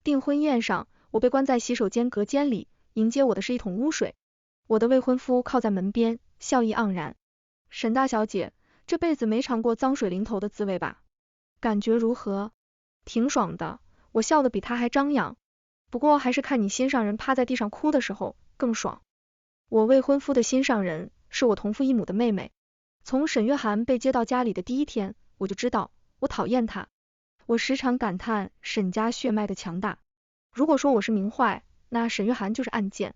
订婚宴上，我被关在洗手间隔间里，迎接我的是一桶污水。我的未婚夫靠在门边，笑意盎然。沈大小姐，这辈子没尝过脏水淋头的滋味吧？感觉如何？挺爽的，我笑得比他还张扬。不过还是看你心上人趴在地上哭的时候更爽。我未婚夫的心上人是我同父异母的妹妹。从沈月涵被接到家里的第一天，我就知道我讨厌她。我时常感叹沈家血脉的强大。如果说我是名坏，那沈月涵就是暗箭。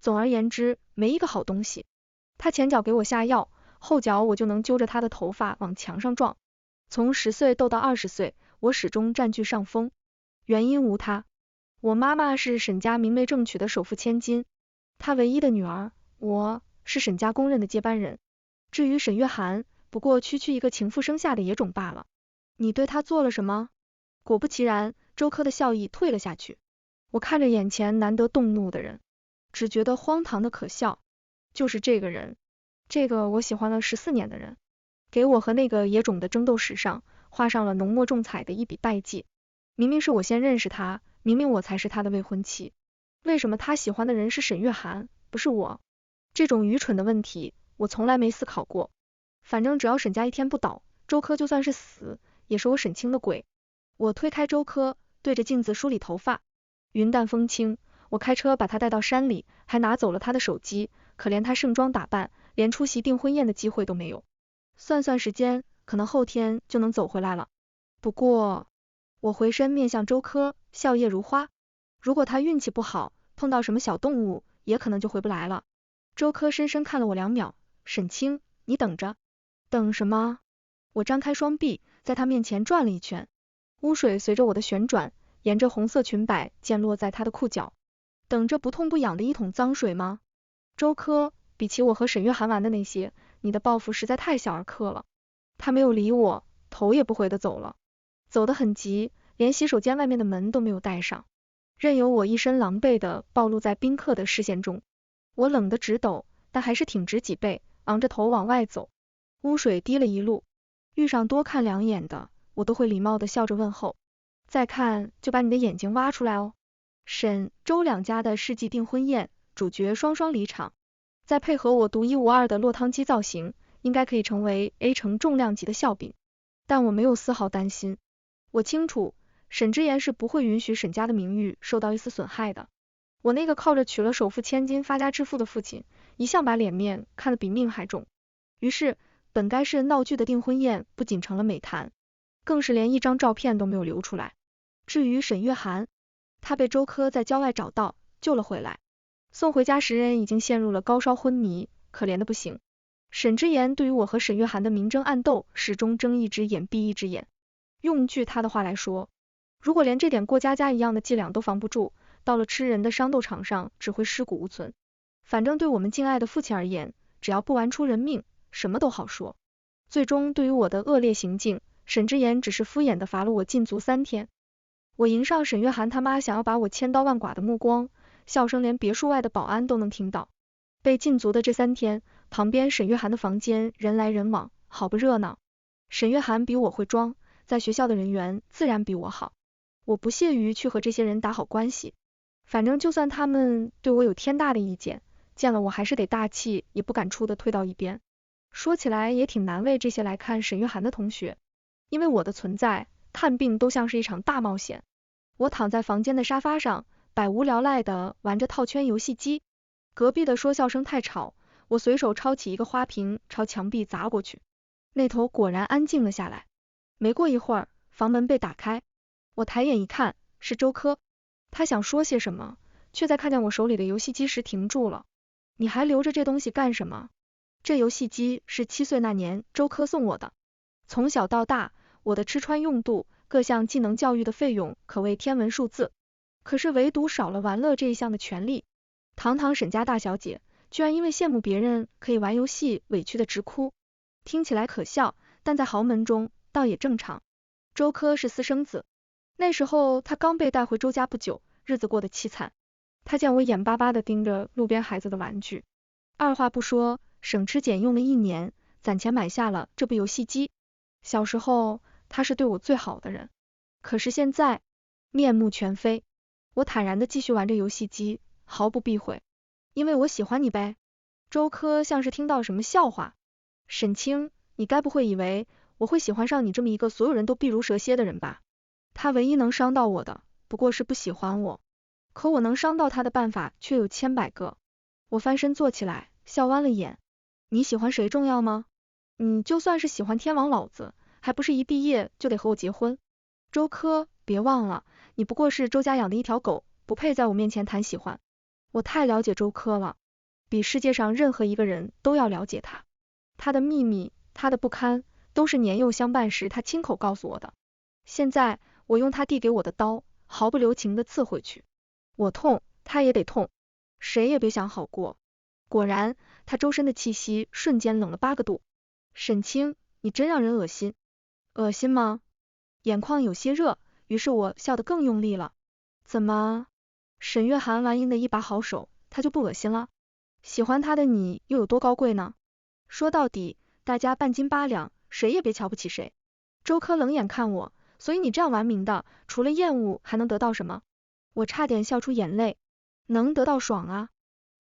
总而言之，没一个好东西。她前脚给我下药，后脚我就能揪着她的头发往墙上撞。从10岁斗到20岁，我始终占据上风。原因无他，我妈妈是沈家明媒正娶的首富千金，她唯一的女儿，我是沈家公认的接班人。至于沈月涵，不过区区一个情妇生下的野种罢了。你对她做了什么？果不其然，周柯的笑意退了下去。我看着眼前难得动怒的人，只觉得荒唐的可笑。就是这个人，这个我喜欢了14年的人，给我和那个野种的争斗史上画上了浓墨重彩的一笔败绩。明明是我先认识他，明明我才是他的未婚妻，为什么他喜欢的人是沈月涵，不是我？这种愚蠢的问题，我从来没思考过。反正只要沈家一天不倒，周柯就算是死，也是我沈清的鬼。我推开周柯，对着镜子梳理头发。云淡风轻，我开车把他带到山里，还拿走了他的手机，可怜他盛装打扮，连出席订婚宴的机会都没有。算算时间，可能后天就能走回来了。不过，我回身面向周柯，笑靥如花。如果他运气不好，碰到什么小动物，也可能就回不来了。周柯深深看了我2秒，沈清，你等着。等什么？我张开双臂，在他面前转了一圈。污水随着我的旋转，沿着红色裙摆溅落在他的裤脚。等着不痛不痒的一桶脏水吗？周柯，比起我和沈月涵玩的那些，你的报复实在太小儿科了。他没有理我，头也不回的走了。走得很急，连洗手间外面的门都没有带上，任由我一身狼狈的暴露在宾客的视线中。我冷得直抖，但还是挺直脊背，昂着头往外走。污水滴了一路，遇上多看2眼的，我都会礼貌的笑着问候。再看就把你的眼睛挖出来哦。沈周两家的世纪订婚宴，主角双双离场，再配合我独一无二的落汤鸡造型，应该可以成为 A 城重量级的笑柄。但我没有丝毫担心。我清楚，沈之言是不会允许沈家的名誉受到一丝损害的。我那个靠着娶了首富千金发家致富的父亲，一向把脸面看得比命还重。于是，本该是闹剧的订婚宴不仅成了美谈，更是连一张照片都没有留出来。至于沈月涵，她被周柯在郊外找到，救了回来。送回家时人已经陷入了高烧昏迷，可怜的不行。沈之言对于我和沈月涵的明争暗斗，始终睁一只眼闭一只眼。用句他的话来说，如果连这点过家家一样的伎俩都防不住，到了吃人的商斗场上只会尸骨无存。反正对我们敬爱的父亲而言，只要不玩出人命，什么都好说。最终对于我的恶劣行径，沈之言只是敷衍的罚了我禁足3天。我迎上沈月涵他妈想要把我千刀万剐的目光，笑声连别墅外的保安都能听到。被禁足的这3天，旁边沈月涵的房间人来人往，好不热闹。沈月涵比我会装，在学校的人缘自然比我好。我不屑于去和这些人打好关系，反正就算他们对我有天大的意见，见了我还是得大气也不敢出的退到一边。说起来也挺难为这些来看沈月涵的同学，因为我的存在，看病都像是一场大冒险。我躺在房间的沙发上，百无聊赖的玩着套圈游戏机。隔壁的说笑声太吵，我随手抄起一个花瓶朝墙壁砸过去，那头果然安静了下来。没过一会儿，房门被打开，我抬眼一看，是周柯。他想说些什么，却在看见我手里的游戏机时停住了。你还留着这东西干什么？这游戏机是7岁那年周柯送我的。从小到大，我的吃穿用度，各项技能教育的费用可谓天文数字，可是唯独少了玩乐这一项的权利。堂堂沈家大小姐，居然因为羡慕别人可以玩游戏委屈的直哭。听起来可笑，但在豪门中倒也正常。周柯是私生子，那时候他刚被带回周家不久，日子过得凄惨。他见我眼巴巴地盯着路边孩子的玩具，二话不说，省吃俭用了1年，攒钱买下了这部游戏机。小时候他是对我最好的人，可是现在面目全非。我坦然的继续玩着游戏机，毫不避讳。因为我喜欢你呗。周柯像是听到什么笑话。沈清，你该不会以为我会喜欢上你这么一个所有人都避如蛇蝎的人吧？他唯一能伤到我的，不过是不喜欢我。可我能伤到他的办法却有千百个。我翻身坐起来，笑弯了眼。你喜欢谁重要吗？你就算是喜欢天王老子，还不是一毕业就得和我结婚？周柯，别忘了，你不过是周家养的一条狗，不配在我面前谈喜欢。我太了解周柯了，比世界上任何一个人都要了解他。他的秘密，他的不堪，都是年幼相伴时他亲口告诉我的。现在，我用他递给我的刀，毫不留情地刺回去。我痛，他也得痛，谁也别想好过。果然，他周身的气息瞬间冷了8个度。沈清，你真让人恶心。恶心吗？眼眶有些热，于是我笑得更用力了。怎么？沈月涵玩阴的一把好手，他就不恶心了？喜欢他的你又有多高贵呢？说到底，大家半斤八两，谁也别瞧不起谁。周柯冷眼看我，所以你这样玩命的，除了厌恶还能得到什么？我差点笑出眼泪。能得到爽啊，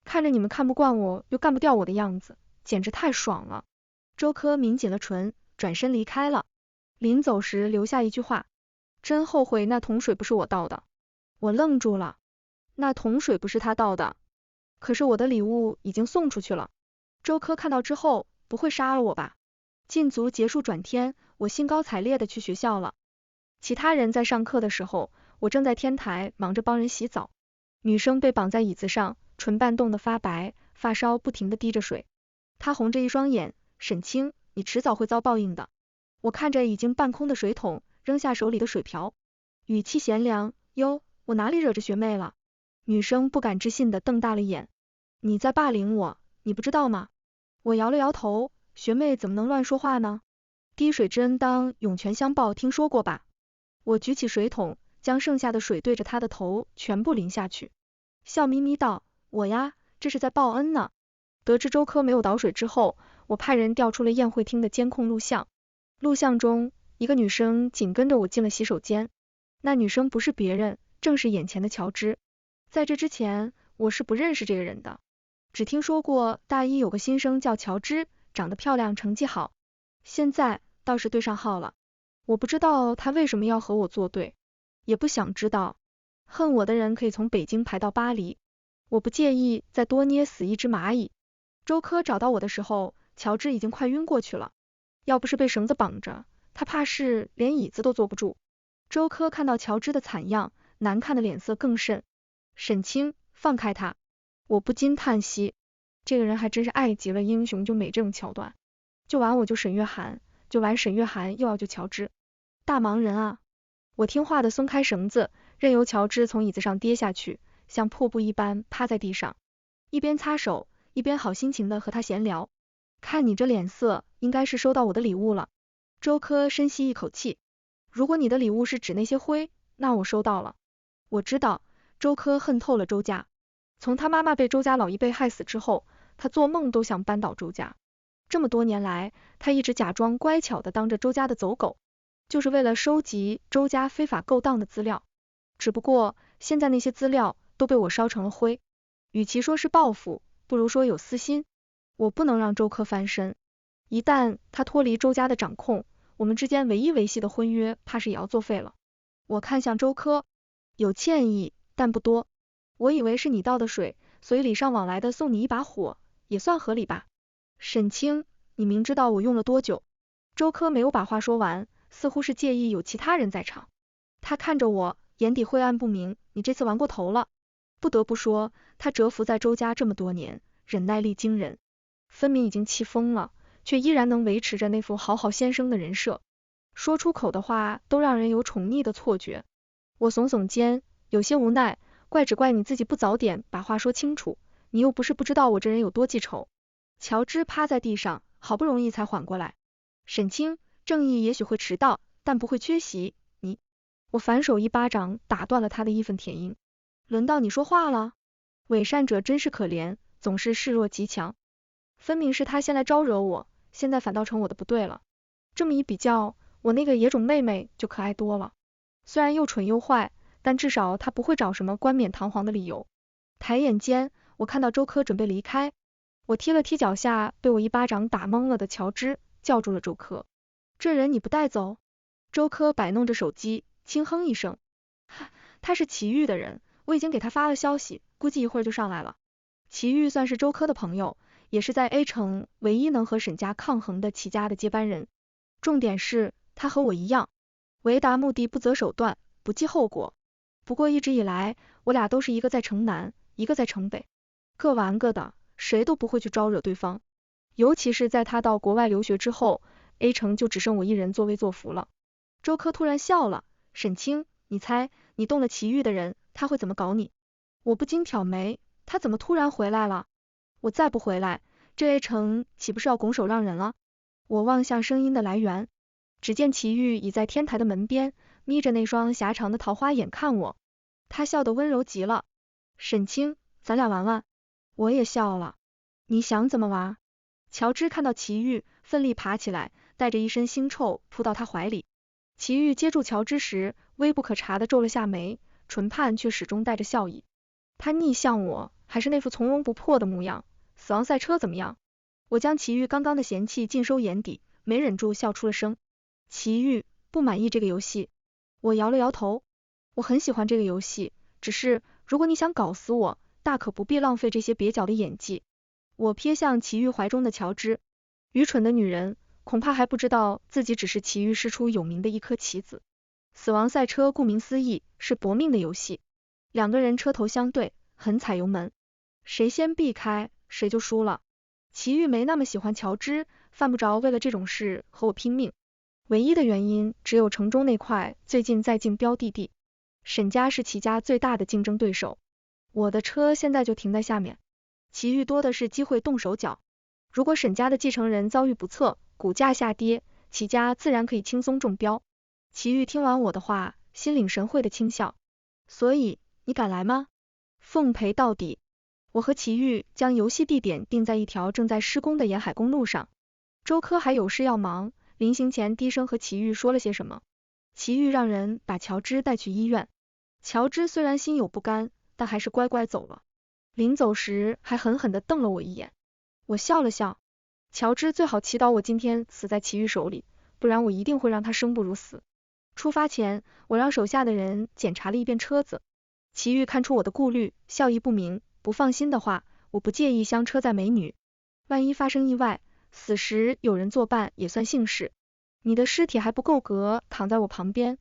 看着你们看不惯我又干不掉我的样子，简直太爽了。周柯抿紧了唇，转身离开了。临走时留下一句话，真后悔那桶水不是我倒的。我愣住了，那桶水不是他倒的，可是我的礼物已经送出去了。周柯看到之后不会杀了我吧？禁足结束转天，我兴高采烈的去学校了。其他人在上课的时候，我正在天台忙着帮人洗澡。女生被绑在椅子上，唇瓣冻得发白，发梢不停地滴着水。她红着一双眼，沈清，你迟早会遭报应的。我看着已经半空的水桶，扔下手里的水瓢，语气贤良，哟，我哪里惹着学妹了？女生不敢置信地瞪大了眼，你在霸凌我，你不知道吗？我摇了摇头，学妹怎么能乱说话呢？滴水之恩当涌泉相报听说过吧？我举起水桶，将剩下的水对着她的头全部淋下去，笑眯眯道，我呀，这是在报恩呢。得知周柯没有倒水之后，我派人调出了宴会厅的监控录像。录像中，一个女生紧跟着我进了洗手间，那女生不是别人，正是眼前的乔芝。在这之前，我是不认识这个人的，只听说过大一有个新生叫乔芝，长得漂亮，成绩好，现在倒是对上号了。我不知道他为什么要和我作对，也不想知道。恨我的人可以从北京排到巴黎，我不介意再多捏死一只蚂蚁。周柯找到我的时候，乔治已经快晕过去了，要不是被绳子绑着，他怕是连椅子都坐不住。周柯看到乔治的惨样，难看的脸色更甚。沈清，放开他。我不禁叹息，这个人还真是爱极了英雄救美这种桥段。救完我就沈月涵，救完沈月涵又要救乔治，大忙人啊！我听话的松开绳子，任由乔治从椅子上跌下去，像瀑布一般趴在地上，一边擦手，一边好心情的和他闲聊。看你这脸色，应该是收到我的礼物了。周柯深吸一口气，如果你的礼物是指那些灰，那我收到了。我知道，周柯恨透了周家，从他妈妈被周家老一辈害死之后，他做梦都想扳倒周家。这么多年来，他一直假装乖巧的当着周家的走狗，就是为了收集周家非法勾当的资料。只不过现在那些资料都被我烧成了灰，与其说是报复，不如说有私心。我不能让周柯翻身，一旦他脱离周家的掌控，我们之间唯一维系的婚约怕是也要作废了。我看向周柯，有歉意，但不多。我以为是你倒的水，所以礼尚往来的送你一把火，也算合理吧。沈清，你明知道我用了多久？周柯没有把话说完，似乎是介意有其他人在场。他看着我，眼底晦暗不明，你这次玩过头了。不得不说，他蛰伏在周家这么多年，忍耐力惊人，分明已经气疯了，却依然能维持着那副好好先生的人设。说出口的话都让人有宠溺的错觉。我耸耸肩，有些无奈，怪只怪你自己不早点把话说清楚，你又不是不知道我这人有多记仇。乔治趴在地上，好不容易才缓过来。沈清，正义也许会迟到，但不会缺席。我反手一巴掌打断了他的义愤填膺。轮到你说话了？伪善者真是可怜，总是示弱极强。分明是他先来招惹我，现在反倒成我的不对了。这么一比较，我那个野种妹妹就可爱多了。虽然又蠢又坏，但至少他不会找什么冠冕堂皇的理由。抬眼间，我看到周科准备离开，我踢了踢脚下被我一巴掌打懵了的乔治，叫住了周科。这人你不带走？周科摆弄着手机，轻哼一声。他是祁煜的人，我已经给他发了消息，估计一会儿就上来了。祁煜算是周科的朋友，也是在 A 城唯一能和沈家抗衡的祁家的接班人。重点是，他和我一样，为达目的不择手段，不计后果。不过一直以来，我俩都是一个在城南，一个在城北，各玩各的，谁都不会去招惹对方。尤其是在他到国外留学之后， A 城就只剩我一人作威作福了。周科突然笑了，沈清，你猜，你动了祁煜的人，他会怎么搞你？我不禁挑眉，他怎么突然回来了？我再不回来，这 A 城岂不是要拱手让人了？我望向声音的来源，只见祁煜倚在天台的门边，眯着那双狭长的桃花眼看我，他笑得温柔极了。沈清，咱俩玩玩。我也笑了。你想怎么玩？乔治看到祁煜，奋力爬起来，带着一身腥臭扑到他怀里。祁煜接住乔治时，微不可察地皱了下眉，唇畔却始终带着笑意。他逆向我，还是那副从容不迫的模样。死亡赛车怎么样？我将祁煜刚刚的嫌弃尽收眼底，没忍住笑出了声。祁煜，不满意这个游戏？我摇了摇头。我很喜欢这个游戏，只是如果你想搞死我，大可不必浪费这些蹩脚的演技。我瞥向祁煜怀中的乔治，愚蠢的女人，恐怕还不知道自己只是祁煜师出有名的一颗棋子。死亡赛车顾名思义是搏命的游戏，两个人车头相对，狠踩油门，谁先避开谁就输了。祁煜没那么喜欢乔治，犯不着为了这种事和我拼命。唯一的原因只有城中那块最近在竞标地地，沈家是祁家最大的竞争对手。我的车现在就停在下面，祁煜多的是机会动手脚。如果沈家的继承人遭遇不测，股价下跌，祁家自然可以轻松中标。祁煜听完我的话，心领神会的轻笑。所以，你敢来吗？奉陪到底。我和祁煜将游戏地点定在一条正在施工的沿海公路上。周科还有事要忙，临行前低声和祁煜说了些什么。祁煜让人把乔治带去医院。乔治虽然心有不甘，但还是乖乖走了。临走时还狠狠地瞪了我一眼。我笑了笑。乔治最好祈祷我今天死在祁煜手里，不然我一定会让他生不如死。出发前，我让手下的人检查了一遍车子。祁煜看出我的顾虑，笑意不明。不放心的话，我不介意相车载美女。万一发生意外，死时有人作伴也算幸事。你的尸体还不够格躺在我旁边。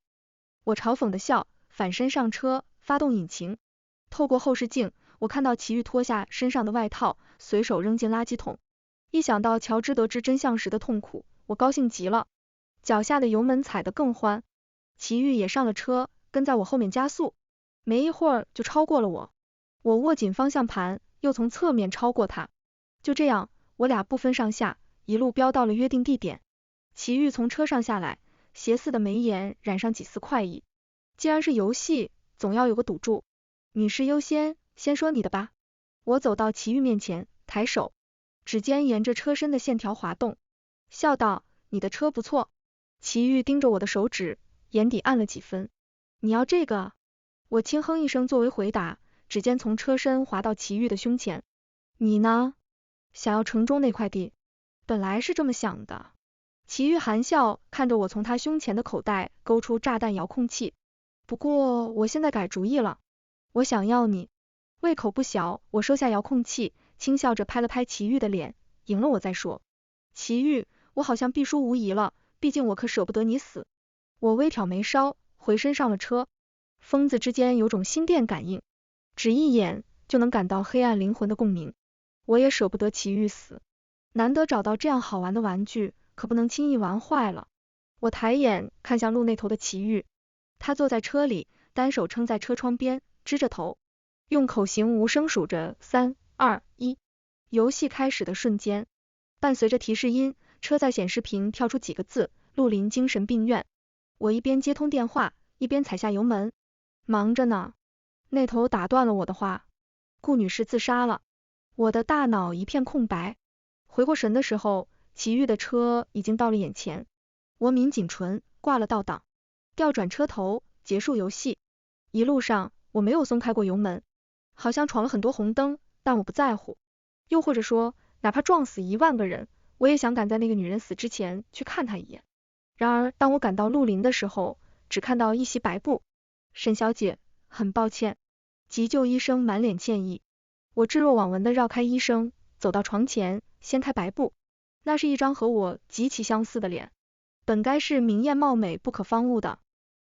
我嘲讽的笑，反身上车，发动引擎。透过后视镜，我看到祁煜脱下身上的外套，随手扔进垃圾桶。一想到乔治得知真相时的痛苦，我高兴极了，脚下的油门踩得更欢。祁煜也上了车，跟在我后面加速，没一会儿就超过了我。我握紧方向盘，又从侧面超过他。就这样，我俩不分上下，一路飙到了约定地点。祁煜从车上下来，斜似的眉眼染上几丝快意。既然是游戏，总要有个赌注。女士优先，先说你的吧。我走到祁煜面前，抬手，指尖沿着车身的线条滑动，笑道，你的车不错。祁煜盯着我的手指，眼底暗了几分。你要这个？我轻哼一声作为回答，指尖从车身滑到祁煜的胸前。你呢？想要城中那块地？本来是这么想的。祁煜含笑看着我从他胸前的口袋勾出炸弹遥控器。不过我现在改主意了，我想要你。胃口不小，我收下遥控器，轻笑着拍了拍祁煜的脸，赢了我再说。祁煜，我好像必输无疑了，毕竟我可舍不得你死。我微挑眉梢，回身上了车。疯子之间有种心电感应，只一眼就能感到黑暗灵魂的共鸣。我也舍不得祁煜死，难得找到这样好玩的玩具，可不能轻易玩坏了。我抬眼看向路那头的祁煜，他坐在车里，单手撑在车窗边，支着头，用口型无声数着3、2、1。游戏开始的瞬间，伴随着提示音，车载显示屏跳出几个字：陆林精神病院。我一边接通电话，一边踩下油门。忙着呢。那头打断了我的话，顾女士自杀了。我的大脑一片空白，回过神的时候，祁煜的车已经到了眼前。我抿紧唇，挂了倒档，调转车头，结束游戏。一路上我没有松开过油门，好像闯了很多红灯，但我不在乎。又或者说，哪怕撞死1万个人，我也想赶在那个女人死之前去看她一眼。然而当我赶到绿林的时候，只看到一袭白布。沈小姐，很抱歉。急救医生满脸歉意。我置若罔闻地绕开医生，走到床前，掀开白布。那是一张和我极其相似的脸，本该是明艳貌美不可方物的，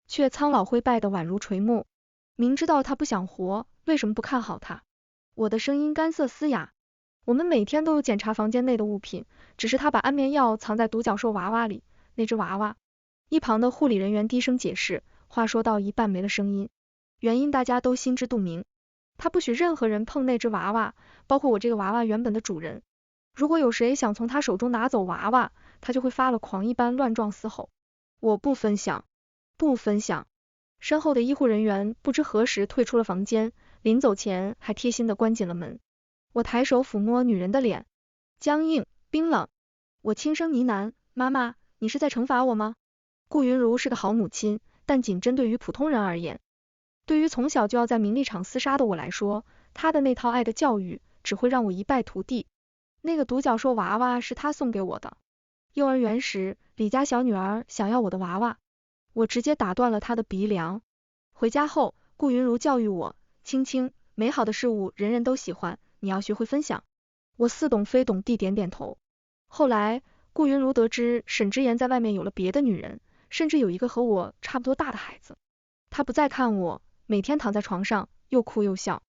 却苍老灰败的宛如垂木。明知道他不想活，为什么不看好他？我的声音干涩嘶哑。我们每天都有检查房间内的物品，只是他把安眠药藏在独角兽娃娃里，那只娃娃。一旁的护理人员低声解释，话说到一半没了声音，原因大家都心知肚明，他不许任何人碰那只娃娃，包括我这个娃娃原本的主人。如果有谁想从他手中拿走娃娃，他就会发了狂一般乱撞嘶吼。我不分享，不分享。身后的医护人员不知何时退出了房间，临走前还贴心地关紧了门。我抬手抚摸女人的脸，僵硬冰冷。我轻声呢喃，妈妈，你是在惩罚我吗？顾云如是个好母亲，但仅针对于普通人而言。对于从小就要在名利场厮杀的我来说，她的那套爱的教育只会让我一败涂地。那个独角兽娃娃是她送给我的。幼儿园时，李家小女儿想要我的娃娃，我直接打断了她的鼻梁。回家后，顾云如教育我，青青，美好的事物人人都喜欢，你要学会分享。我似懂非懂地点点头。后来，顾云如得知沈之言在外面有了别的女人，甚至有一个和我差不多大的孩子。她不再看我，每天躺在床上，又哭又笑，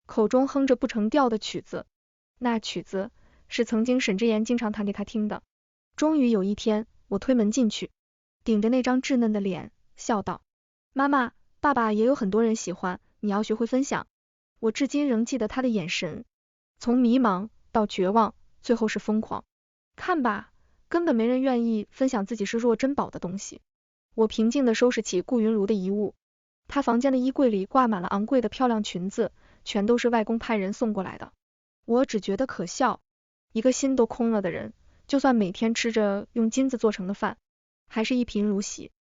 口中哼着不成调的曲子。那曲子是曾经沈之言经常弹给她听的。终于有一天，我推门进去，顶着那张稚嫩的脸，笑道：妈妈，爸爸也有很多人喜欢，你要学会分享。我至今仍记得他的眼神，从迷茫到绝望，最后是疯狂。看吧，根本没人愿意分享自己是若珍宝的东西。我平静地收拾起顾云如的遗物，她房间的衣柜里挂满了昂贵的漂亮裙子，全都是外公派人送过来的。我只觉得可笑，一个心都空了的人，就算每天吃着用金子做成的饭，还是一贫如洗。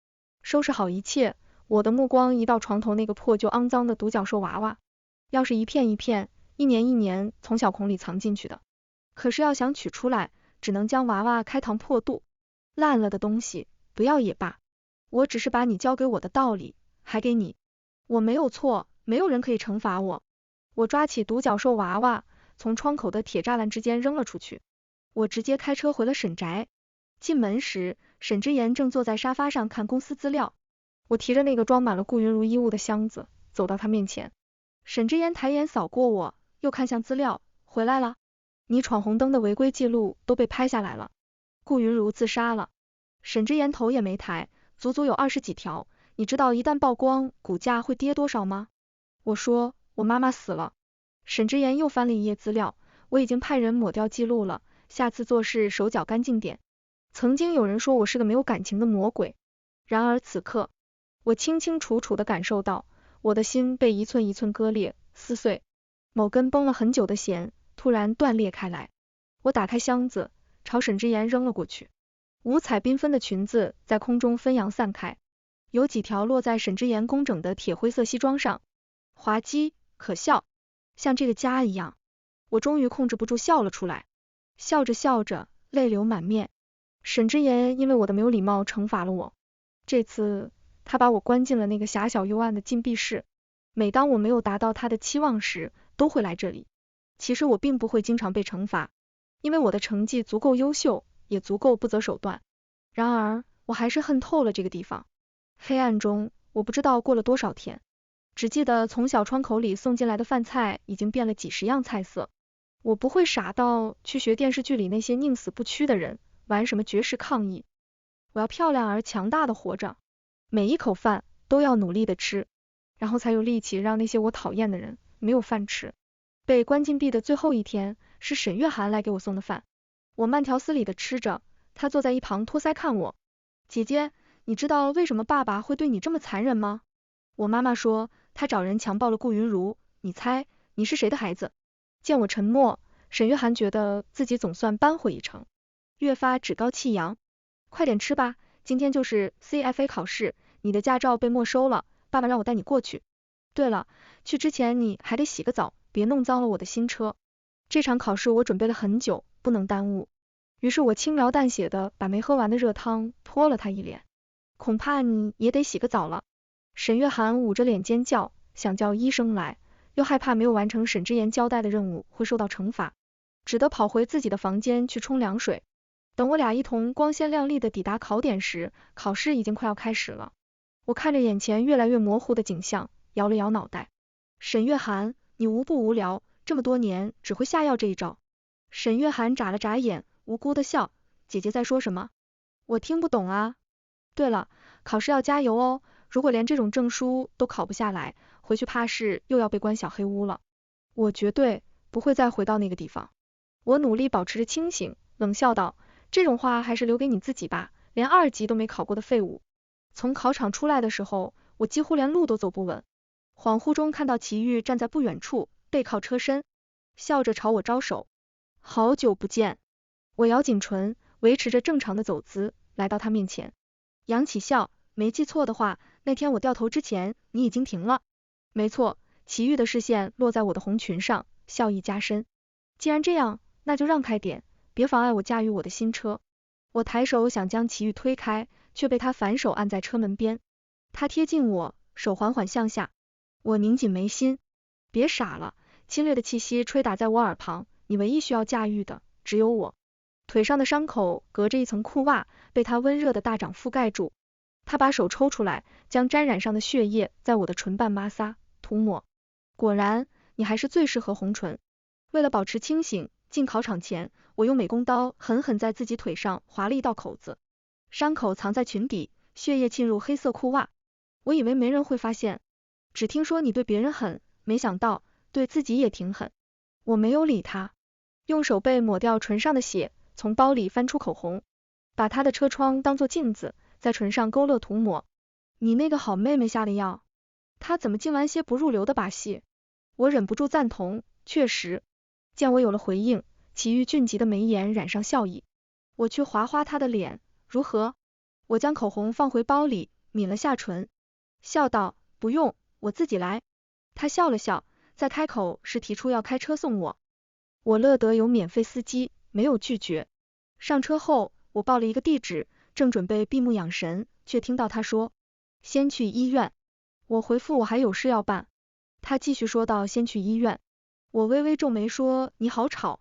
收拾好一切，我的目光移到床头那个破旧肮脏的独角兽娃娃，要是一片一片，一年一年从小孔里藏进去的，可是要想取出来，只能将娃娃开膛破肚。烂了的东西，不要也罢。我只是把你教给我的道理，还给你。我没有错，没有人可以惩罚我。我抓起独角兽娃娃，从窗口的铁栅栏之间扔了出去。我直接开车回了沈宅。进门时，沈之言正坐在沙发上看公司资料。我提着那个装满了顾云如衣物的箱子，走到他面前。沈之言抬眼扫过我，又看向资料，回来了。你闯红灯的违规记录都被拍下来了。顾云如自杀了。沈之言头也没抬，足足有20几条。你知道一旦曝光，股价会跌多少吗？我说，我妈妈死了。沈之言又翻了一页资料，我已经派人抹掉记录了，下次做事手脚干净点。曾经有人说我是个没有感情的魔鬼，然而此刻，我清清楚楚地感受到，我的心被一寸一寸割裂、撕碎，某根绷了很久的弦突然断裂开来。我打开箱子，朝沈之言扔了过去。五彩缤纷的裙子在空中纷扬散开，有几条落在沈之言工整的铁灰色西装上，滑稽可笑，像这个家一样。我终于控制不住笑了出来，笑着笑着，泪流满面。沈之言因为我的没有礼貌惩罚了我，这次他把我关进了那个狭小幽暗的禁闭室。每当我没有达到他的期望时，都会来这里。其实我并不会经常被惩罚，因为我的成绩足够优秀，也足够不择手段。然而我还是恨透了这个地方。黑暗中，我不知道过了多少天，只记得从小窗口里送进来的饭菜已经变了几十样菜色。我不会傻到去学电视剧里那些宁死不屈的人，玩什么绝食抗议。我要漂亮而强大的活着，每一口饭都要努力的吃，然后才有力气让那些我讨厌的人没有饭吃。被关禁闭的最后一天，是沈月涵来给我送的饭。我慢条斯理的吃着，她坐在一旁托腮看我。姐姐，你知道为什么爸爸会对你这么残忍吗？我妈妈说，他找人强暴了顾云如，你猜，你是谁的孩子？见我沉默，沈月涵觉得自己总算扳回一城，越发趾高气扬。快点吃吧，今天就是 CFA 考试，你的驾照被没收了，爸爸让我带你过去。对了，去之前你还得洗个澡，别弄脏了我的新车。这场考试我准备了很久，不能耽误。于是我轻描淡写的把没喝完的热汤泼了他一脸。恐怕你也得洗个澡了。沈月涵捂着脸尖叫，想叫医生来，又害怕没有完成沈之言交代的任务会受到惩罚，只得跑回自己的房间去冲凉水。等我俩一同光鲜亮丽的抵达考点时，考试已经快要开始了。我看着眼前越来越模糊的景象，摇了摇脑袋。沈月涵，你无不无聊，这么多年只会下药这一招。沈月涵眨了眨眼，无辜的笑，姐姐在说什么？我听不懂啊。对了，考试要加油哦，如果连这种证书都考不下来，回去怕是又要被关小黑屋了。我绝对不会再回到那个地方。我努力保持着清醒，冷笑道，这种话还是留给你自己吧，连2级都没考过的废物。从考场出来的时候，我几乎连路都走不稳。恍惚中看到齐豫站在不远处，背靠车身，笑着朝我招手。好久不见。我咬紧唇，维持着正常的走姿，来到他面前，扬起笑，没记错的话，那天我掉头之前，你已经停了。没错。齐豫的视线落在我的红裙上，笑意加深。既然这样，那就让开点，别妨碍我驾驭我的新车。我抬手想将齐豫推开，却被他反手按在车门边。他贴近我，手缓缓向下。我拧紧眉心，别傻了。侵略的气息吹打在我耳旁，你唯一需要驾驭的只有我。腿上的伤口隔着一层裤袜，被他温热的大掌覆盖住。他把手抽出来，将沾染上的血液在我的唇瓣摩挲涂抹。果然，你还是最适合红唇。为了保持清醒，进考场前，我用美工刀狠狠在自己腿上划了一道口子，伤口藏在裙底，血液浸入黑色裤袜。我以为没人会发现，只听说你对别人狠，没想到对自己也挺狠。我没有理他，用手背抹掉唇上的血，从包里翻出口红，把他的车窗当作镜子，在唇上勾勒涂抹。你那个好妹妹下的药，她怎么竟玩些不入流的把戏？我忍不住赞同，确实。见我有了回应，齐豫俊极的眉眼染上笑意。我去划划她的脸，如何？我将口红放回包里，抿了下唇，笑道，不用，我自己来。他笑了笑，在开口时提出要开车送我。我乐得有免费司机，没有拒绝。上车后，我报了一个地址，正准备闭目养神，却听到他说，先去医院。我回复我还有事要办。他继续说道，先去医院。我微微皱眉说，你好吵。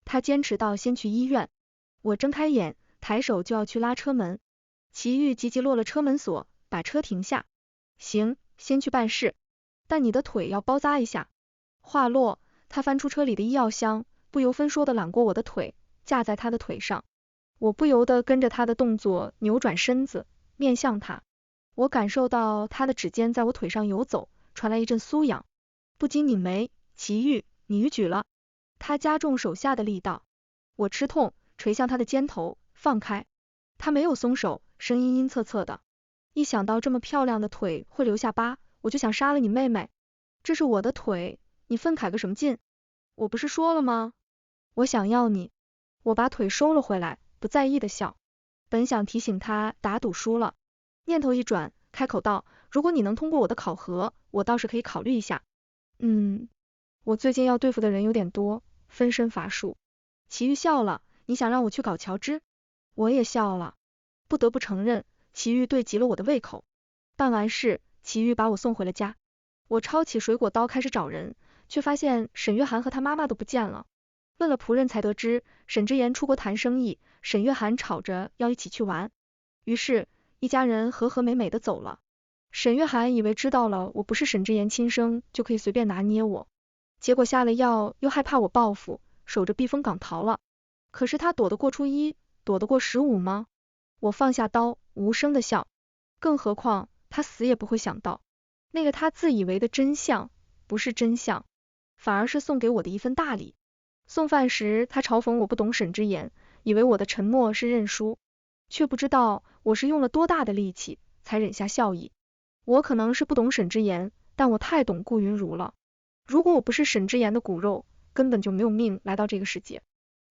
他坚持到先去医院。我睁开眼，抬手就要去拉车门。齐豫急急落了车门锁，把车停下。行，先去办事，但你的腿要包扎一下。话落，他翻出车里的医药箱，不由分说的揽过我的腿，架在他的腿上。我不由得跟着他的动作扭转身子，面向他。我感受到他的指尖在我腿上游走，传来一阵酥痒，不禁拧眉，齐豫，你逾矩了。他加重手下的力道。我吃痛，垂向他的肩头，放开。他没有松手，声音阴恻恻的，一想到这么漂亮的腿会留下疤，我就想杀了你妹妹。这是我的腿，你愤慨个什么劲？我不是说了吗？我想要你。我把腿收了回来，不在意的笑。本想提醒他打赌输了，念头一转，开口道，如果你能通过我的考核，我倒是可以考虑一下。我最近要对付的人有点多，分身乏术。齐豫笑了，你想让我去搞乔治？我也笑了。不得不承认，齐豫对极了我的胃口。办完事，齐豫把我送回了家。我抄起水果刀开始找人，却发现沈月涵和他妈妈都不见了。问了仆人才得知，沈之言出国谈生意，沈月涵吵着要一起去玩。于是，一家人和和美美的走了。沈月涵以为知道了我不是沈之言亲生，就可以随便拿捏我，结果下了药又害怕我报复，守着避风港逃了。可是他躲得过初一，躲得过15吗？我放下刀，无声的笑。更何况，他死也不会想到，那个他自以为的真相，不是真相，反而是送给我的一份大礼。送饭时，他嘲讽我不懂沈之言，以为我的沉默是认输，却不知道我是用了多大的力气，才忍下笑意。我可能是不懂沈之言，但我太懂顾云如了。如果我不是沈之言的骨肉，根本就没有命来到这个世界。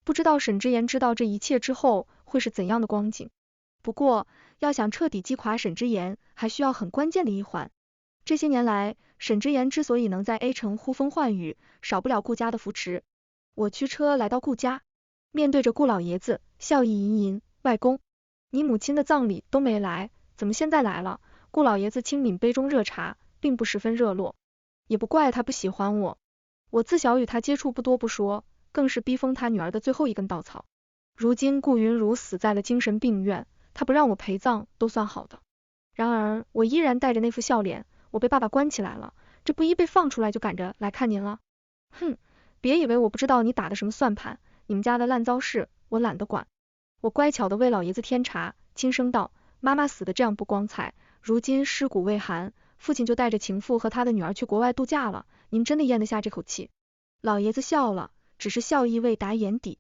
不知道沈之言知道这一切之后，会是怎样的光景。不过，要想彻底击垮沈之言，还需要很关键的一环。这些年来，沈之言之所以能在 A 城呼风唤雨，少不了顾家的扶持。我驱车来到顾家，面对着顾老爷子，笑意盈盈，外公，你母亲的葬礼都没来，怎么现在来了？顾老爷子轻抿杯中热茶，并不十分热络，也不怪他不喜欢我，我自小与他接触不多不说，更是逼疯他女儿的最后一根稻草。如今顾云如死在了精神病院，他不让我陪葬都算好的。然而我依然带着那副笑脸，我被爸爸关起来了，这不一被放出来就赶着来看您了。哼，别以为我不知道你打的什么算盘，你们家的烂糟事我懒得管。我乖巧的为老爷子添茶，轻声道，妈妈死的这样不光彩，如今尸骨未寒，父亲就带着情妇和他的女儿去国外度假了，您真的咽得下这口气？老爷子笑了，只是笑意未达眼底。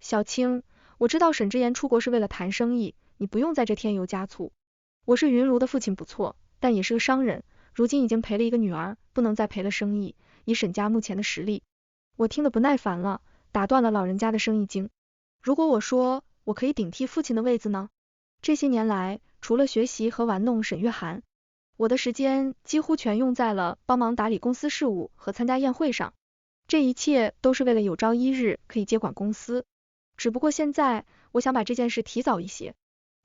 小青，我知道沈之言出国是为了谈生意，你不用在这添油加醋。我是云如的父亲不错，但也是个商人，如今已经赔了一个女儿，不能再赔了生意，以沈家目前的实力。我听得不耐烦了，打断了老人家的生意经。如果我说我可以顶替父亲的位子呢？这些年来，除了学习和玩弄沈月涵，我的时间几乎全用在了帮忙打理公司事务和参加宴会上，这一切都是为了有朝一日可以接管公司。只不过现在，我想把这件事提早一些。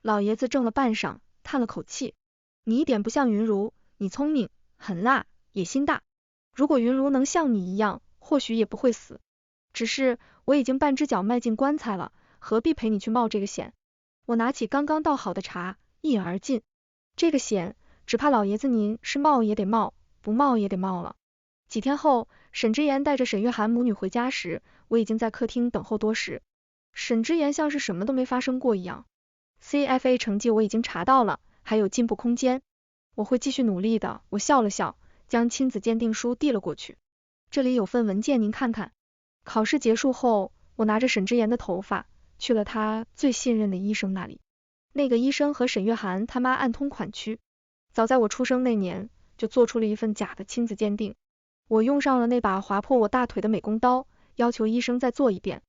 老爷子怔了半晌，叹了口气，你一点不像云如，你聪明，狠辣，野心大。如果云如能像你一样，或许也不会死。只是我已经半只脚迈进棺材了，何必陪你去冒这个险？我拿起刚刚倒好的茶，一饮而尽。这个险，只怕老爷子您是冒也得冒，不冒也得冒了。几天后，沈之言带着沈月涵母女回家时，我已经在客厅等候多时。沈之言像是什么都没发生过一样。CFA 成绩我已经查到了，还有进步空间，我会继续努力的。我笑了笑，将亲子鉴定书递了过去。这里有份文件您看看。考试结束后，我拿着沈之言的头发，去了他最信任的医生那里。那个医生和沈月涵他妈暗通款曲，早在我出生那年，就做出了一份假的亲子鉴定。我用上了那把划破我大腿的美工刀，要求医生再做一遍。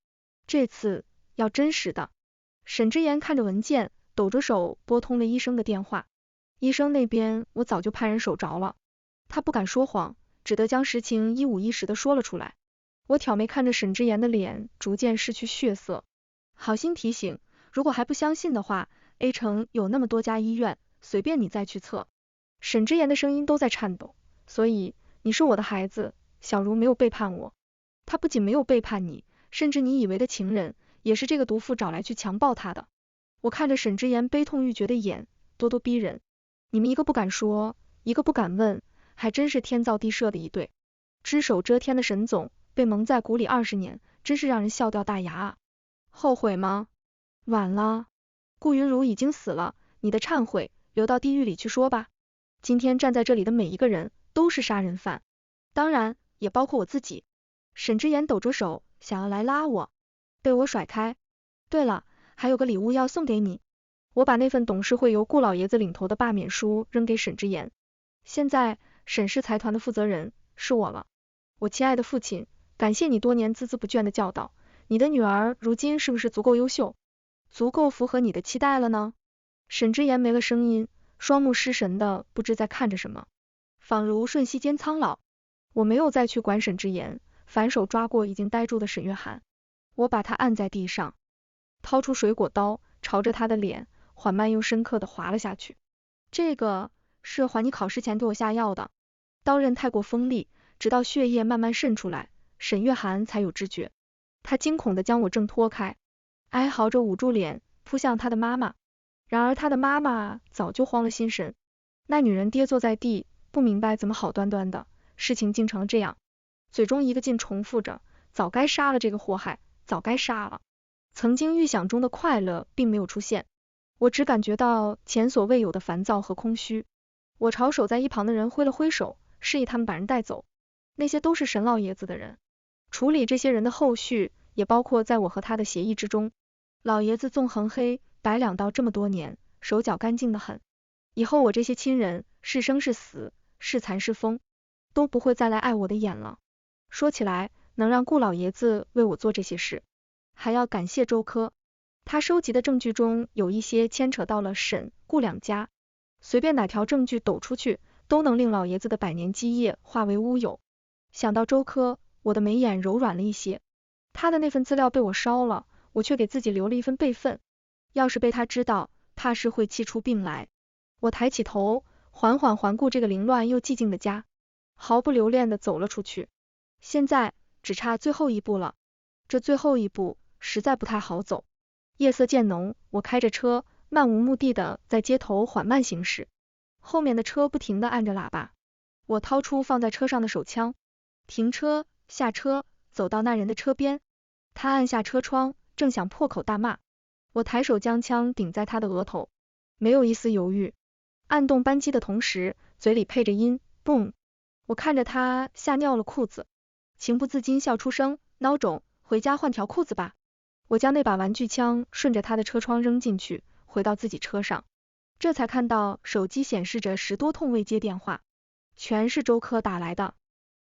这次要真实的。沈之言看着文件，抖着手拨通了医生的电话。医生那边我早就派人守着了，他不敢说谎，只得将实情一五一十的说了出来。我挑眉看着沈之言的脸逐渐失去血色，好心提醒，如果还不相信的话， A 城有那么多家医院，随便你再去测。沈之言的声音都在颤抖，所以你是我的孩子，小茹没有背叛我。他不仅没有背叛你，甚至你以为的情人，也是这个毒妇找来去强暴他的。我看着沈之言悲痛欲绝的眼，咄咄逼人。你们一个不敢说，一个不敢问，还真是天造地设的一对。只手遮天的沈总，被蒙在鼓里20年，真是让人笑掉大牙啊。后悔吗？晚了。顾云如已经死了，你的忏悔留到地狱里去说吧。今天站在这里的每一个人都是杀人犯，当然也包括我自己。沈之言抖着手想要来拉我，被我甩开。对了，还有个礼物要送给你。我把那份董事会由顾老爷子领头的罢免书扔给沈之言。现在沈氏财团的负责人是我了。我亲爱的父亲，感谢你多年孜孜不倦的教导，你的女儿如今是不是足够优秀，足够符合你的期待了呢？沈之言没了声音，双目失神的不知在看着什么，仿如瞬息间苍老。我没有再去管沈之言，反手抓过已经呆住的沈月涵，我把他按在地上，掏出水果刀，朝着他的脸缓慢又深刻的划了下去。这个是还你考试前给我下药的。刀刃太过锋利，直到血液慢慢渗出来，沈月涵才有知觉。他惊恐的将我挣脱开，哀嚎着捂住脸，扑向他的妈妈。然而他的妈妈早就慌了心神，那女人跌坐在地，不明白怎么好端端的事情竟成这样，嘴中一个劲重复着，早该杀了这个祸害，早该杀了。曾经预想中的快乐并没有出现，我只感觉到前所未有的烦躁和空虚。我朝守在一旁的人挥了挥手，示意他们把人带走。那些都是沈老爷子的人，处理这些人的后续也包括在我和他的协议之中。老爷子纵横黑白两道这么多年，手脚干净得很，以后我这些亲人是生是死，是残是疯，都不会再来碍我的眼了。说起来，能让顾老爷子为我做这些事，还要感谢周科。他收集的证据中有一些牵扯到了沈顾两家，随便哪条证据抖出去，都能令老爷子的百年基业化为乌有。想到周科，我的眉眼柔软了一些。他的那份资料被我烧了，我却给自己留了一份备份。要是被他知道，怕是会气出病来。我抬起头，缓缓环顾这个凌乱又寂静的家，毫不留恋地走了出去。现在只差最后一步了，这最后一步实在不太好走。夜色渐浓，我开着车，漫无目的地在街头缓慢行驶，后面的车不停地按着喇叭。我掏出放在车上的手枪，停车，下车，走到那人的车边。他按下车窗，正想破口大骂，我抬手将枪顶在他的额头，没有一丝犹豫。按动扳机的同时，嘴里配着音，嘣！我看着他吓尿了裤子，情不自禁笑出声，孬种，回家换条裤子吧。我将那把玩具枪顺着他的车窗扔进去，回到自己车上，这才看到手机显示着10多通未接电话，全是周科打来的。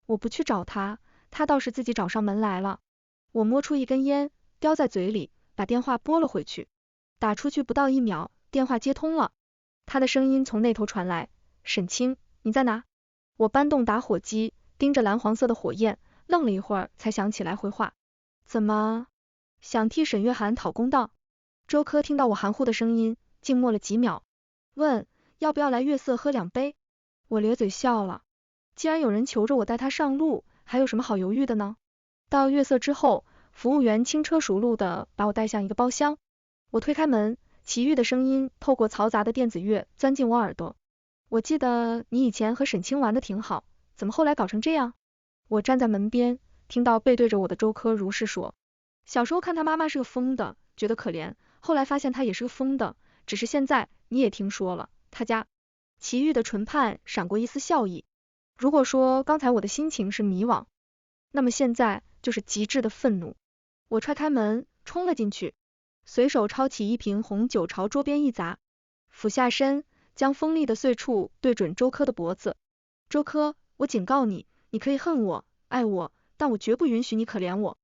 我不去找他，他倒是自己找上门来了。我摸出一根烟，叼在嘴里，把电话拨了回去。打出去不到1秒，电话接通了。他的声音从那头传来，沈清，你在哪？我搬动打火机，盯着蓝黄色的火焰，愣了一会儿才想起来回话。怎么？想替沈月涵讨公道？周科听到我含糊的声音，静默了几秒，问要不要来月色喝2杯？我咧嘴笑了，既然有人求着我带他上路，还有什么好犹豫的呢？到月色之后，服务员轻车熟路的把我带向一个包厢。我推开门，齐豫的声音透过嘈杂的电子乐钻进我耳朵。我记得你以前和沈清玩的挺好，怎么后来搞成这样？我站在门边，听到背对着我的周科如是说。小时候看他妈妈是个疯的，觉得可怜，后来发现他也是个疯的，只是现在你也听说了，他家。齐豫的唇畔闪过一丝笑意。如果说刚才我的心情是迷惘，那么现在就是极致的愤怒。我踹开门，冲了进去，随手抄起一瓶红酒朝桌边一砸，俯下身，将锋利的碎处对准周科的脖子。周科，我警告你，你可以恨我，爱我，但我绝不允许你可怜我。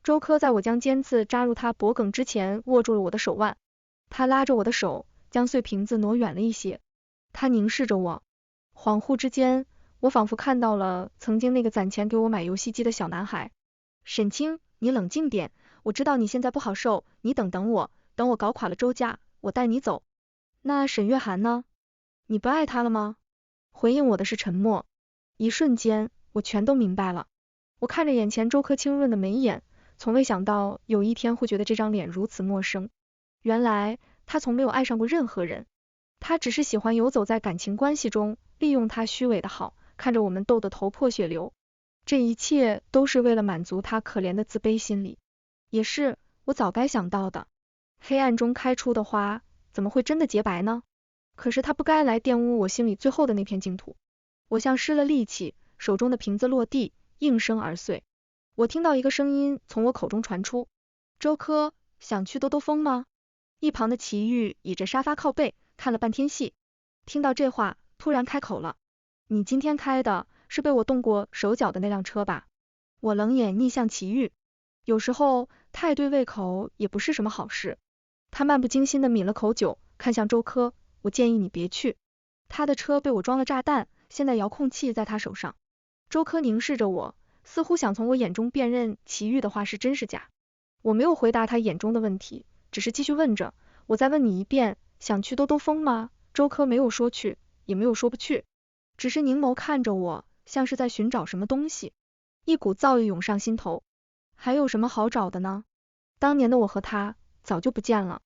周科在我将尖刺扎入他脖颈之前握住了我的手腕，他拉着我的手，将碎瓶子挪远了一些。他凝视着我，恍惚之间，我仿佛看到了曾经那个攒钱给我买游戏机的小男孩。沈清，你冷静点，我知道你现在不好受，你等我，等我搞垮了周家，我带你走。那沈月涵呢？你不爱他了吗？回应我的是沉默。一瞬间，我全都明白了。我看着眼前周科清润的眉眼，从未想到有一天会觉得这张脸如此陌生。原来他从没有爱上过任何人，他只是喜欢游走在感情关系中，利用他虚伪的好，看着我们斗得头破血流。这一切都是为了满足他可怜的自卑心理，也是我早该想到的。黑暗中开出的花，怎么会真的结白呢？可是他不该来玷污我心里最后的那片净土。我像失了力气，手中的瓶子落地，应声而碎。我听到一个声音从我口中传出，周科，想去兜兜风吗？一旁的齐豫倚着沙发靠背，看了半天戏，听到这话，突然开口了，你今天开的是被我动过手脚的那辆车吧？我冷眼逆向齐豫，有时候太对胃口也不是什么好事。他漫不经心的抿了口酒，看向周科，我建议你别去，他的车被我装了炸弹，现在遥控器在他手上。周科凝视着我，似乎想从我眼中辨认齐豫的话是真是假。我没有回答他眼中的问题，只是继续问着，我再问你一遍，想去兜兜风吗？周科没有说去，也没有说不去，只是凝眸看着我，像是在寻找什么东西。一股躁意涌上心头，还有什么好找的呢？当年的我和他早就不见了。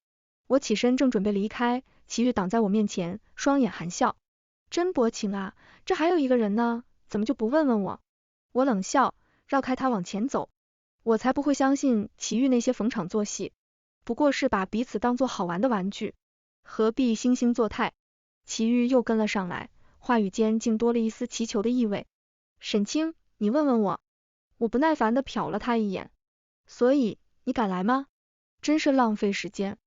我起身正准备离开，齐豫挡在我面前，双眼含笑，真薄情啊，这还有一个人呢，怎么就不问问我？我冷笑，绕开他往前走。我才不会相信齐豫那些逢场作戏，不过是把彼此当作好玩的玩具，何必惺惺作态？齐豫又跟了上来，话语间竟多了一丝祈求的意味。沈清，你问问我。我不耐烦地瞟了他一眼，所以你敢来吗？真是浪费时间。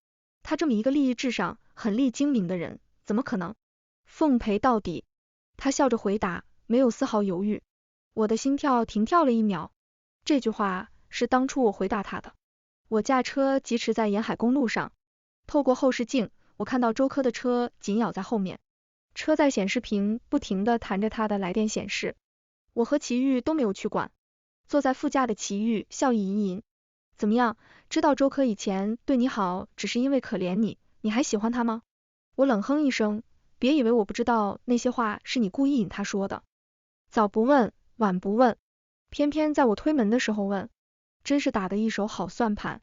他这么一个利益至上、狠戾精明的人，怎么可能奉陪到底？他笑着回答，没有丝毫犹豫。我的心跳停跳了1秒，这句话是当初我回答他的。我驾车疾驰在沿海公路上，透过后视镜，我看到周科的车紧咬在后面，车载显示屏不停地弹着他的来电显示，我和齐豫都没有去管。坐在副驾的齐豫笑意盈盈，怎么样，知道周柯以前对你好只是因为可怜你，你还喜欢他吗？我冷哼一声，别以为我不知道那些话是你故意引他说的。早不问，晚不问，偏偏在我推门的时候问，真是打的一手好算盘。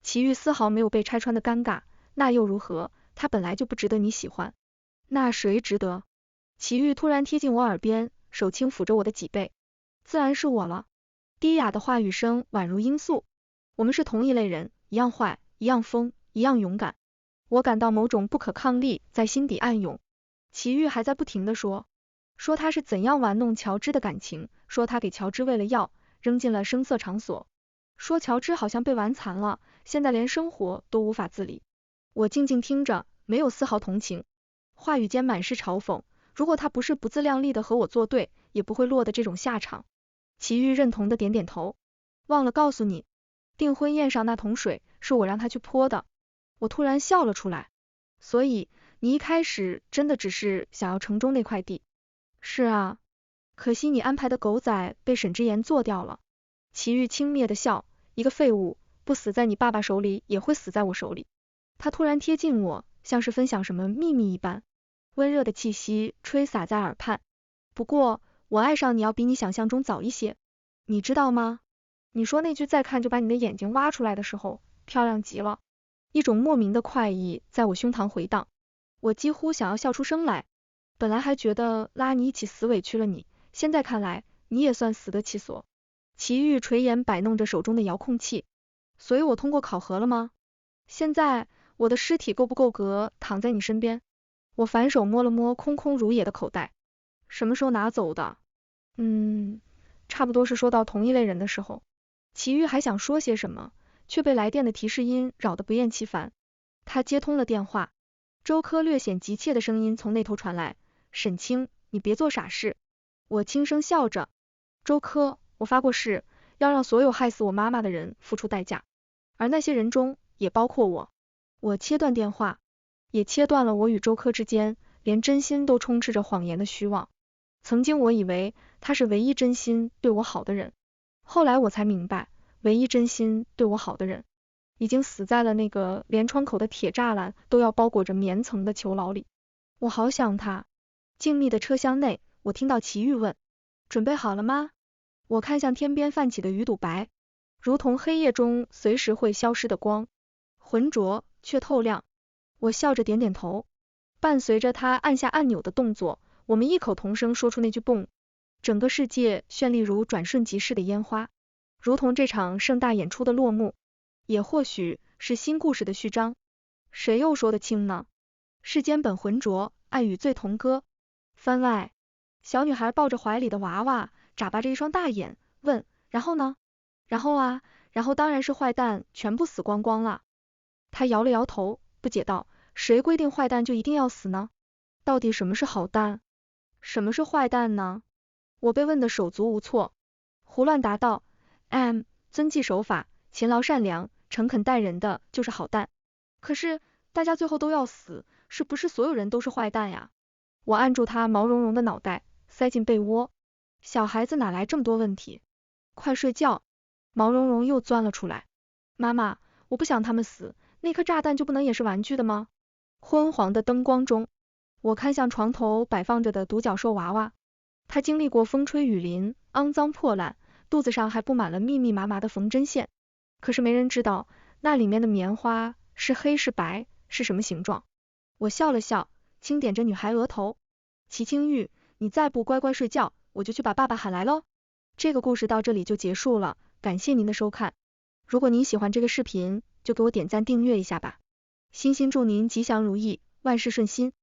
齐豫丝毫没有被拆穿的尴尬，那又如何？他本来就不值得你喜欢。那谁值得？齐豫突然贴近我耳边，手轻抚着我的脊背。自然是我了。低哑的话语声宛如罂粟。我们是同一类人，一样坏，一样疯，一样勇敢。我感到某种不可抗力在心底暗涌。齐豫还在不停地说他是怎样玩弄乔治的感情，说他给乔治喂了药，扔进了声色场所，说乔治好像被玩残了，现在连生活都无法自理。我静静听着，没有丝毫同情，话语间满是嘲讽。如果他不是不自量力的和我作对，也不会落得这种下场。齐豫认同的点点头。忘了告诉你，订婚宴上那桶水是我让他去泼的。我突然笑了出来。所以你一开始真的只是想要城中那块地？是啊，可惜你安排的狗仔被沈之言做掉了。齐豫轻蔑的笑，一个废物，不死在你爸爸手里也会死在我手里。他突然贴近我，像是分享什么秘密一般，温热的气息吹洒在耳畔。不过我爱上你要比你想象中早一些，你知道吗？你说那句再看就把你的眼睛挖出来的时候，漂亮极了。一种莫名的快意在我胸膛回荡，我几乎想要笑出声来。本来还觉得拉你一起死委屈了你，现在看来你也算死得其所。齐豫垂眼摆弄着手中的遥控器。所以我通过考核了吗？现在我的尸体够不够格躺在你身边？我反手摸了摸空空如也的口袋。什么时候拿走的？差不多是说到同一类人的时候。齐豫还想说些什么，却被来电的提示音扰得不厌其烦。他接通了电话，周柯略显急切的声音从那头传来，沈清，你别做傻事。我轻声笑着，周柯，我发过誓，要让所有害死我妈妈的人付出代价，而那些人中也包括我。我切断电话，也切断了我与周柯之间连真心都充斥着谎言的虚妄。曾经我以为他是唯一真心对我好的人，后来我才明白，唯一真心对我好的人，已经死在了那个连窗口的铁栅栏都要包裹着棉层的囚牢里。我好想他。静谧的车厢内，我听到齐豫问，准备好了吗？我看向天边泛起的鱼肚白，如同黑夜中随时会消失的光，浑浊却透亮。我笑着点点头，伴随着他按下按钮的动作，我们异口同声说出那句蹦。整个世界绚丽如转瞬即逝的烟花，如同这场盛大演出的落幕，也或许是新故事的序章。谁又说得清呢？世间本浑浊，爱与罪同歌。番外，小女孩抱着怀里的娃娃，眨巴着一双大眼，问，然后呢？然后啊，然后当然是坏蛋全部死光光了。她摇了摇头，不解道，谁规定坏蛋就一定要死呢？到底什么是好蛋？什么是坏蛋呢？我被问得手足无措，胡乱答道，遵纪守法，勤劳善良，诚恳待人的就是好蛋。可是大家最后都要死，是不是所有人都是坏蛋呀？我按住他毛茸茸的脑袋，塞进被窝。小孩子哪来这么多问题？快睡觉。毛茸茸又钻了出来。妈妈，我不想他们死，那颗炸弹就不能也是玩具的吗？昏黄的灯光中，我看向床头摆放着的独角兽娃娃，它经历过风吹雨淋，肮脏破烂，肚子上还布满了密密麻麻的缝针线。可是没人知道，那里面的棉花是黑是白，是什么形状。我笑了笑，轻点着女孩额头。齐清玉，你再不乖乖睡觉，我就去把爸爸喊来喽。这个故事到这里就结束了，感谢您的收看。如果您喜欢这个视频，就给我点赞订阅一下吧。衷心祝您吉祥如意，万事顺心。